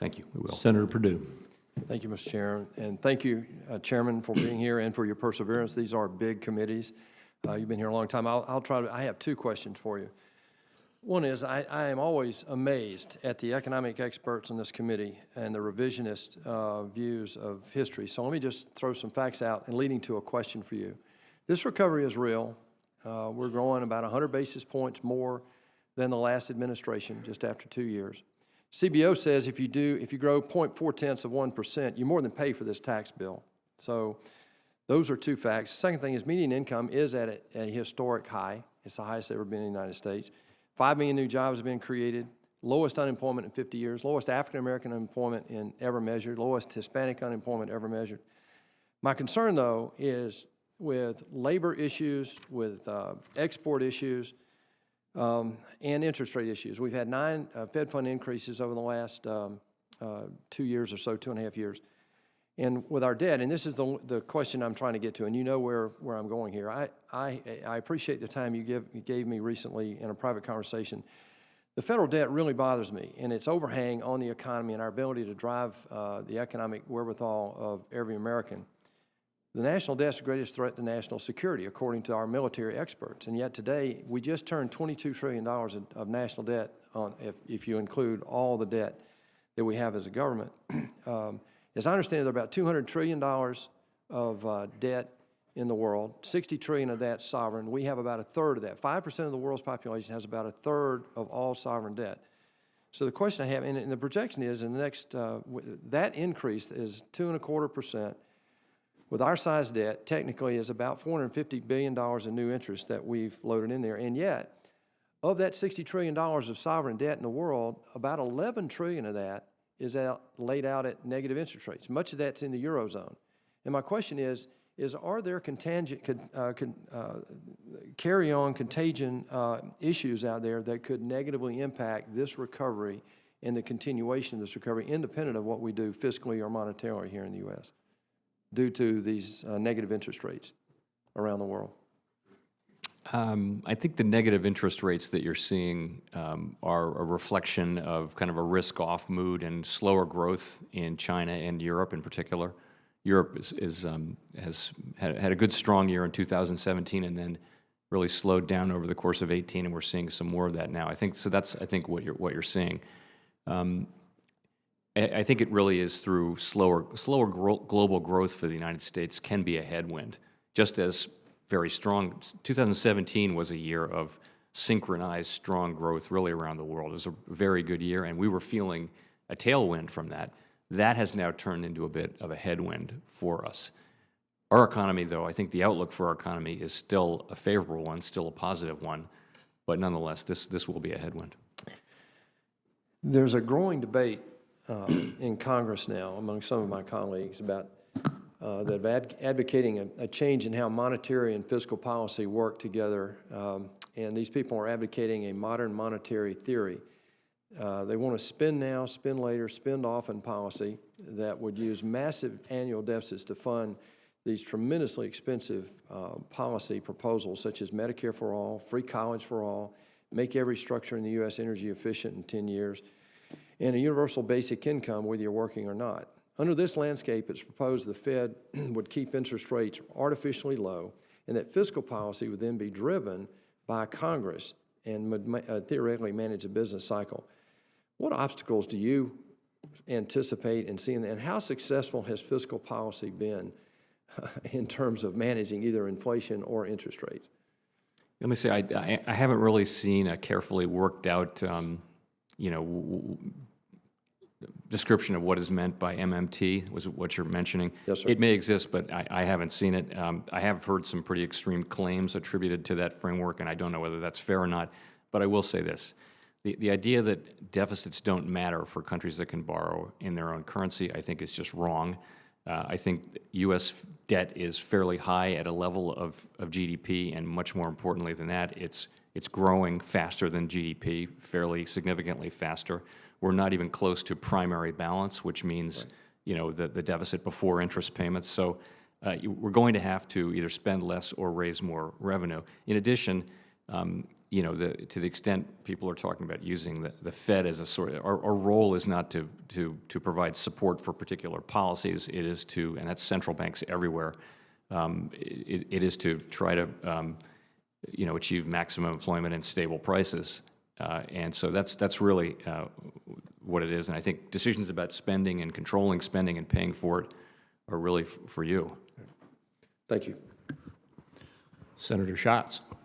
Thank you. We will. Senator Perdue. Thank you, Mr. Chair, and thank you, Chairman, for being here and for your perseverance. These are big committees. You've been here a long time. I have two questions for you. One is, I am always amazed at the economic experts on this committee and the revisionist views of history. So let me just throw some facts out and leading to a question for you. This recovery is real. We're growing about 100 basis points more than the last administration, just after 2 years. CBO says if you grow 0.4%, you more than pay for this tax bill. So those are two facts. The second thing is median income is at a historic high. It's the highest ever been in the United States. 5 million new jobs have been created, lowest unemployment in 50 years, lowest African-American unemployment ever measured, lowest Hispanic unemployment ever measured. My concern, though, is with labor issues, with export issues, and interest rate issues. We've had 9 Fed fund increases over the last 2 years or so, 2.5 years. And with our debt, and this is the question I'm trying to get to, and you know where I'm going here. I appreciate the time you gave me recently in a private conversation. The federal debt really bothers me, and its overhang on the economy and our ability to drive the economic wherewithal of every American. The national debt is the greatest threat to national security, according to our military experts. And yet today, we just turned $22 trillion of national debt on, if you include all the debt that we have as a government. As I understand it, there are about $200 trillion of debt in the world. 60 trillion of that sovereign. We have about a third of that. 5% of the world's population has about a third of all sovereign debt. So the question I have, and the projection is in the next, that increase is 2.25%. With our size debt, technically is about $450 billion in new interest that we've loaded in there. And yet, of that $60 trillion of sovereign debt in the world, about 11 trillion of that is laid out at negative interest rates. Much of that's in the Eurozone. And my question is are there carry-on contagion issues out there that could negatively impact this recovery and the continuation of this recovery independent of what we do fiscally or monetarily here in the U.S. due to these negative interest rates around the world? I think the negative interest rates that you're seeing are a reflection of kind of a risk-off mood and slower growth in China and Europe in particular. Europe has had a good, strong year in 2017 and then really slowed down over the course of 18, and we're seeing some more of that now. I think so. That's what you're seeing. I think it really is through slower global growth for the United States can be a headwind, just as very strong. 2017 was a year of synchronized strong growth really around the world. It was a very good year, and we were feeling a tailwind from that. That has now turned into a bit of a headwind for us. Our economy, though, I think the outlook for our economy is still a favorable one, still a positive one, but nonetheless, this will be a headwind. There's a growing debate in Congress now among some of my colleagues about advocating a change in how monetary and fiscal policy work together, and these people are advocating a modern monetary theory. They want to spend now, spend later, spend often policy that would use massive annual deficits to fund these tremendously expensive policy proposals such as Medicare for all, free college for all, make every structure in the U.S. energy efficient in 10 years, and a universal basic income whether you're working or not. Under this landscape, it's proposed the Fed would keep interest rates artificially low and that fiscal policy would then be driven by Congress and would theoretically manage a business cycle. What obstacles do you anticipate in seeing that, and how successful has fiscal policy been in terms of managing either inflation or interest rates? Let me say, I haven't really seen a carefully worked out, description of what is meant by MMT, was what you're mentioning. Yes, sir. It may exist, but I haven't seen it. I have heard some pretty extreme claims attributed to that framework, and I don't know whether that's fair or not. But I will say this. The idea that deficits don't matter for countries that can borrow in their own currency, I think is just wrong. I think U.S. debt is fairly high at a level of GDP, and much more importantly than that, it's growing faster than GDP, fairly significantly faster. We're not even close to primary balance, which means, right, the deficit before interest payments. So we're going to have to either spend less or raise more revenue. In addition, you know, to the extent people are talking about using the Fed as a sort of, our role is not to provide support for particular policies. It is to, and that's central banks everywhere, it is to try to, you know, achieve maximum employment and stable prices. And so that's really what it is. And I think decisions about spending and controlling spending and paying for it are really for you. Thank you. Senator Schatz.